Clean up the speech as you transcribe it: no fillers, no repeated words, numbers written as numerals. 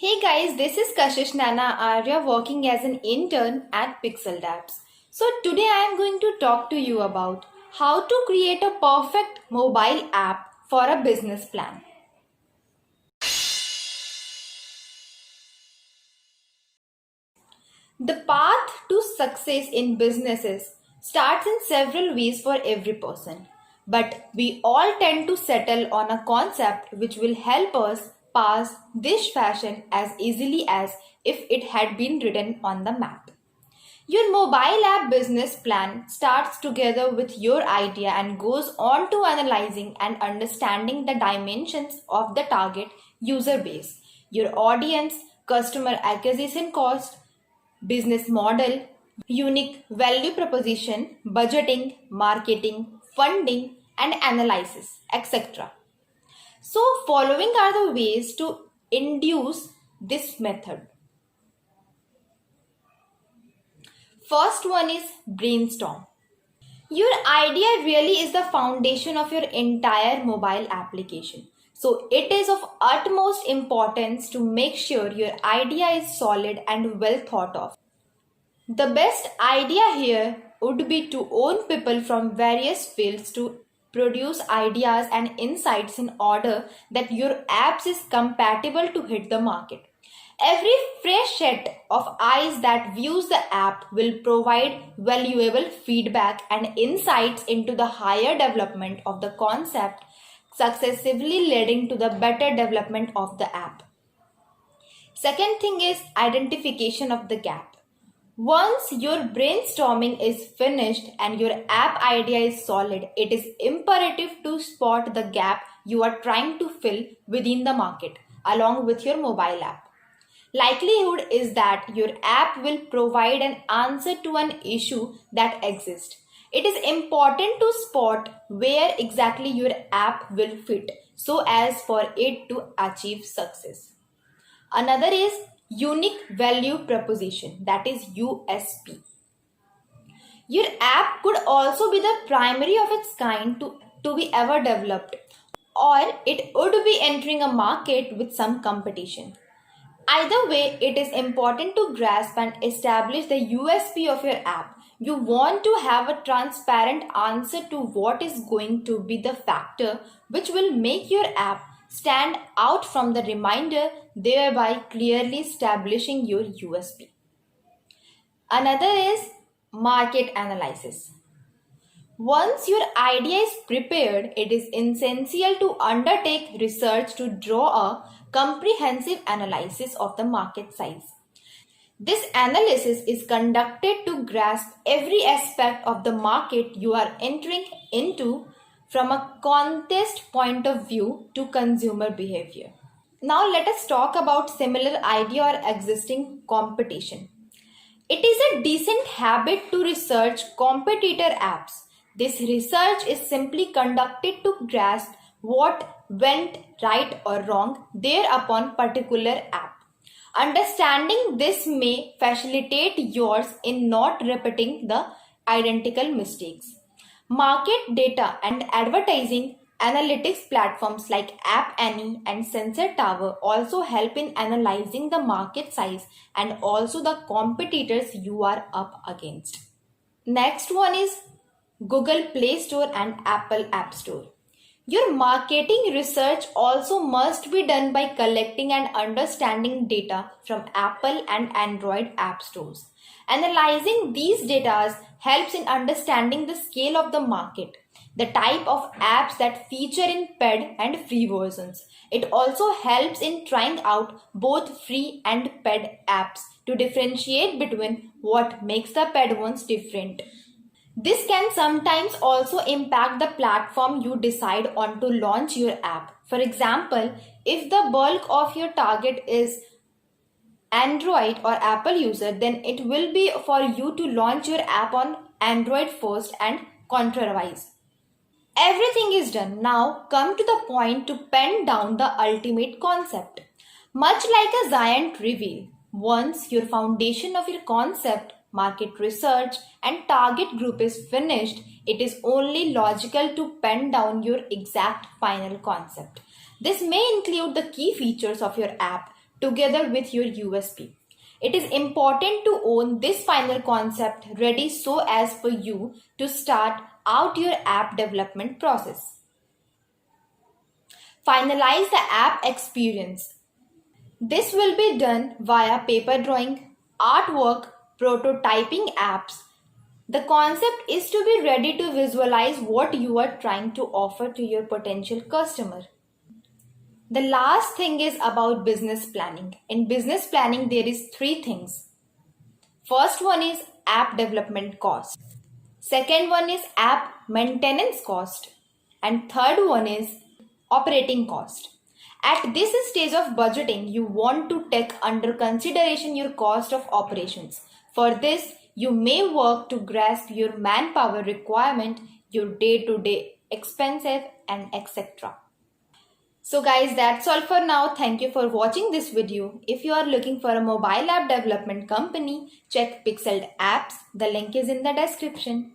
Hey guys, this is Kashish Nana Arya working as an intern at Pixel Labs. So today I am going to talk to you about how to create a perfect mobile app for a business plan. The path to success in businesses starts in several ways for every person. But we all tend to settle on a concept which will help us pass this fashion as easily as if it had been written on the map. Your mobile app business plan starts together with your idea and goes on to analyzing and understanding the dimensions of the target user base, your audience, customer acquisition cost, business model, unique value proposition, budgeting, marketing, funding, and analysis, etc. So, following are the ways to induce this method. First one is brainstorm. Your idea really is the foundation of your entire mobile application. So, it is of utmost importance to make sure your idea is solid and well thought of. The best idea here would be to own people from various fields to produce ideas and insights in order that your apps is compatible to hit the market. Every fresh set of eyes that views the app will provide valuable feedback and insights into the higher development of the concept, successively leading to the better development of the app. Second thing is identification of the gap. Once your brainstorming is finished and your app idea is solid, it is imperative to spot the gap you are trying to fill within the market along with your mobile app. Likelihood is that your app will provide an answer to an issue that exists. It is important to spot where exactly your app will fit so as for it to achieve success. Another is unique value proposition, that is USP. Your app could also be the primary of its kind to be ever developed, or it would be entering a market with some competition. Either way, it is important to grasp and establish the USP of your app. You want to have a transparent answer to what is going to be the factor which will make your app stand out from the remainder, thereby clearly establishing your USP. Another is market analysis. Once your idea is prepared, it is essential to undertake research to draw a comprehensive analysis of the market size. This analysis is conducted to grasp every aspect of the market you are entering into from a contest point of view to consumer behavior. Now let us talk about similar idea or existing competition. It is a decent habit to research competitor apps. This research is simply conducted to grasp what went right or wrong thereupon particular app. Understanding this may facilitate yours in not repeating the identical mistakes. Market data and advertising analytics platforms like App Annie and Sensor Tower also help in analyzing the market size and also the competitors you are up against. Next one is Google Play Store and Apple App Store. Your marketing research also must be done by collecting and understanding data from Apple and Android app stores. Analyzing these data helps in understanding the scale of the market, the type of apps that feature in paid and free versions. It also helps in trying out both free and paid apps to differentiate between what makes the paid ones different. This can sometimes also impact the platform you decide on to launch your app. For example, if the bulk of your target is Android or Apple user, then it will be for you to launch your app on Android first and contrariwise. Everything is done. Now come to the point to pen down the ultimate concept. Much like a giant reveal, once your foundation of your concept, market research and target group is finished, it is only logical to pen down your exact final concept. This may include the key features of your app, together with your USP. It is important to own this final concept ready so as for you to start out your app development process. Finalize the app experience. This will be done via paper drawing, artwork, prototyping apps. The concept is to be ready to visualize what you are trying to offer to your potential customer. The last thing is about business planning. In business planning, there is three things. First one is app development cost. Second one is app maintenance cost. And third one is operating cost. At this stage of budgeting, you want to take under consideration your cost of operations. For this, you may work to grasp your manpower requirement, your day-to-day expenses, and etc. So guys, that's all for now. Thank you for watching this video. If you are looking for a mobile app development company, check Pixeled Apps. The link is in the description.